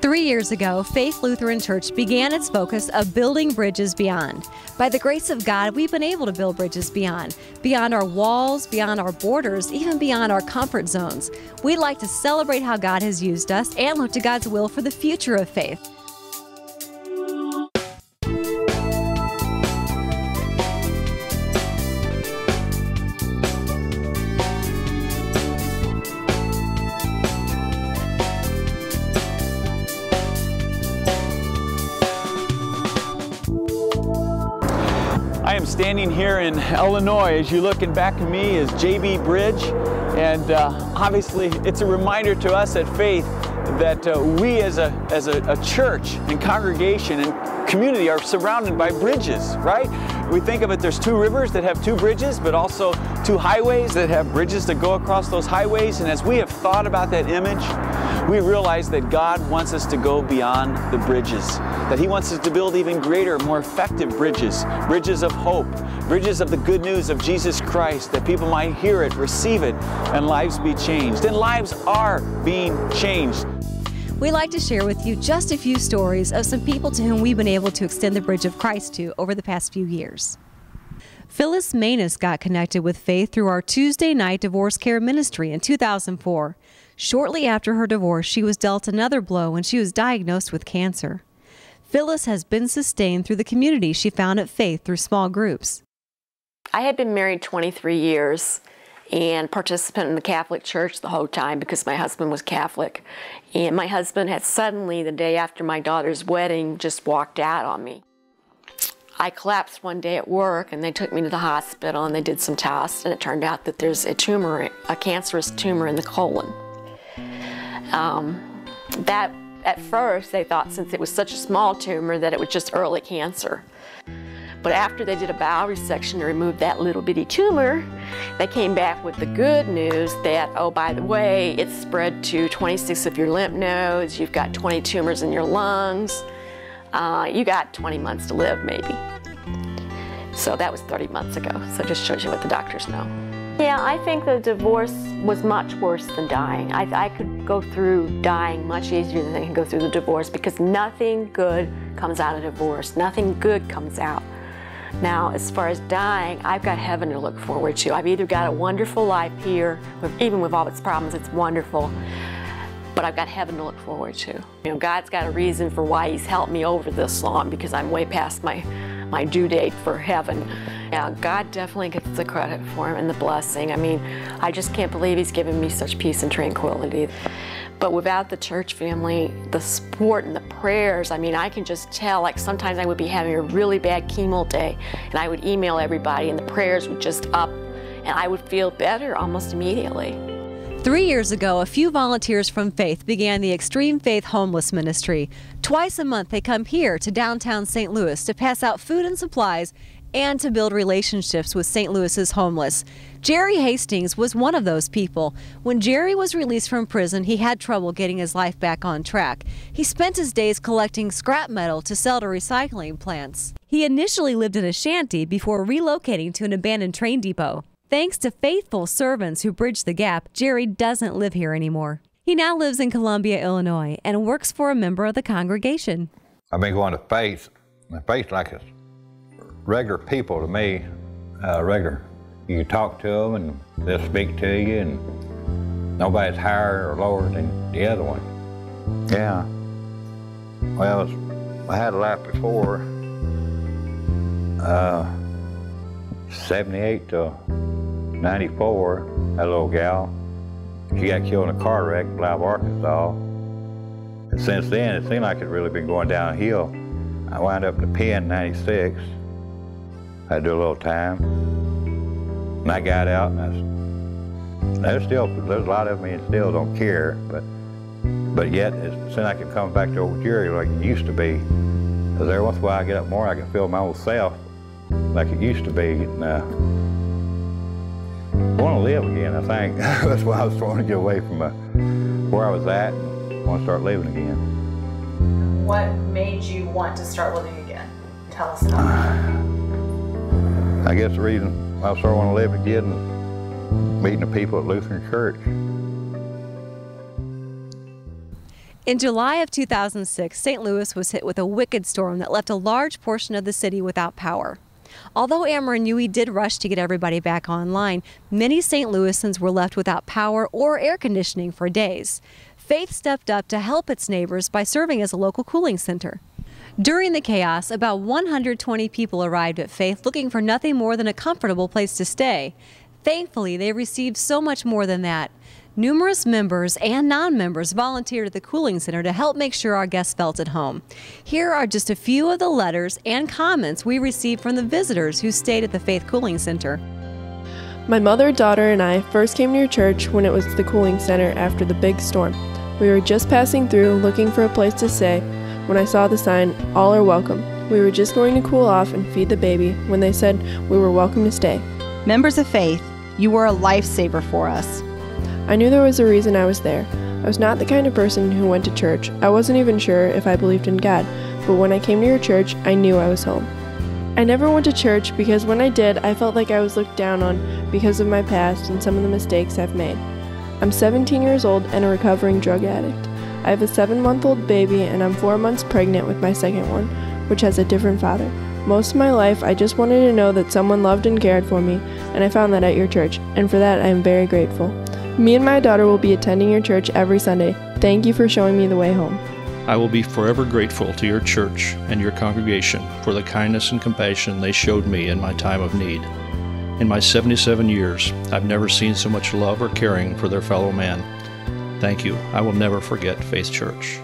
3 years ago, Faith Lutheran Church began its focus of building bridges beyond. By the grace of God, we've been able to build bridges beyond our walls, beyond our borders, even beyond our comfort zones. We'd like to celebrate how God has used us and look to God's will for the future of faith. I am standing here in Illinois. As you looking back at me is JB Bridge, and obviously it's a reminder to us at Faith that we as a church and congregation and community are surrounded by bridges, right? We think of it, there's two rivers that have two bridges, but also two highways that have bridges that go across those highways. And as we have thought about that image, we realize that God wants us to go beyond the bridges, that He wants us to build even greater, more effective bridges, bridges of hope, bridges of the good news of Jesus Christ, that people might hear it, receive it, and lives be changed. And lives are being changed. We'd like to share with you just a few stories of some people to whom we've been able to extend the bridge of Christ to over the past few years. Phyllis Manus got connected with Faith through our Tuesday night divorce care ministry in 2004. Shortly after her divorce, she was dealt another blow when she was diagnosed with cancer. Phyllis has been sustained through the community she found at Faith through small groups. I had been married 23 years and participant in the Catholic Church the whole time because my husband was Catholic. And my husband had suddenly, the day after my daughter's wedding, just walked out on me. I collapsed one day at work and they took me to the hospital and they did some tests, and it turned out that there's a tumor, a cancerous tumor in the colon. That at first they thought, since it was such a small tumor, that it was just early cancer. But after they did a bowel resection to remove that little bitty tumor, they came back with the good news that, oh, by the way, it's spread to 26 of your lymph nodes, you've got 20 tumors in your lungs, you got 20 months to live maybe. So that was 30 months ago, so it just shows you what the doctors know. Yeah, I think the divorce was much worse than dying. I could go through dying much easier than I can go through the divorce, because nothing good comes out of divorce. Nothing good comes out. Now, as far as dying, I've got heaven to look forward to. I've either got a wonderful life here, even with all its problems, it's wonderful, but I've got heaven to look forward to. You know, God's got a reason for why He's helped me over this long, because I'm way past my due date for heaven. Yeah, God definitely gets the credit for Him and the blessing. I mean, I just can't believe He's given me such peace and tranquility. But without the church family, the support and the prayers, I mean, I can just tell, like sometimes I would be having a really bad chemo day and I would email everybody and the prayers would just up and I would feel better almost immediately. 3 years ago, a few volunteers from Faith began the Extreme Faith Homeless Ministry. Twice a month, they come here to downtown St. Louis to pass out food and supplies and to build relationships with St. Louis's homeless. Jerry Hastings was one of those people. When Jerry was released from prison, he had trouble getting his life back on track. He spent his days collecting scrap metal to sell to recycling plants. He initially lived in a shanty before relocating to an abandoned train depot. Thanks to faithful servants who bridged the gap, Jerry doesn't live here anymore. He now lives in Columbia, Illinois, and works for a member of the congregation. I've been going to Faith, and Faith like it's regular people to me, regular. You talk to them and they'll speak to you, and nobody's higher or lower than the other one. Yeah. Well, I had a life before, 78 to 94, that little gal. She got killed in a car wreck in Blythe, Arkansas. And since then, it seemed like it's really been going downhill. I wound up in the pen in 96. I had to do a little time. And I got out, and there's a lot of me that still don't care, but yet it seems like it comes back to old Jerry like it used to be. Because every once in a while I get up more, I can feel my old self like it used to be. And I want to live again, I think. That's why I was trying to get away from where I was at and want to start living again. What made you want to start living again? Tell us about that. I guess the reason I started wanting to live again was meeting the people at Lutheran Church. In July of 2006, St. Louis was hit with a wicked storm that left a large portion of the city without power. Although Amber and Yui did rush to get everybody back online, many St. Louisans were left without power or air conditioning for days. Faith stepped up to help its neighbors by serving as a local cooling center. During the chaos, about 120 people arrived at Faith looking for nothing more than a comfortable place to stay. Thankfully, they received so much more than that. Numerous members and non-members volunteered at the cooling center to help make sure our guests felt at home. Here are just a few of the letters and comments we received from the visitors who stayed at the Faith Cooling Center. My mother, daughter, and I first came to your church when it was the cooling center after the big storm. We were just passing through looking for a place to stay when I saw the sign, "All are welcome." We were just going to cool off and feed the baby when they said we were welcome to stay. Members of Faith, you were a lifesaver for us. I knew there was a reason I was there. I was not the kind of person who went to church. I wasn't even sure if I believed in God, but when I came to your church, I knew I was home. I never went to church because when I did, I felt like I was looked down on because of my past and some of the mistakes I've made. I'm 17 years old and a recovering drug addict. I have a 7-month-old baby and I'm 4 months pregnant with my second one, which has a different father. Most of my life, I just wanted to know that someone loved and cared for me, and I found that at your church, and for that I am very grateful. Me and my daughter will be attending your church every Sunday. Thank you for showing me the way home. I will be forever grateful to your church and your congregation for the kindness and compassion they showed me in my time of need. In my 77 years, I've never seen so much love or caring for their fellow man. Thank you. I will never forget Faith Church.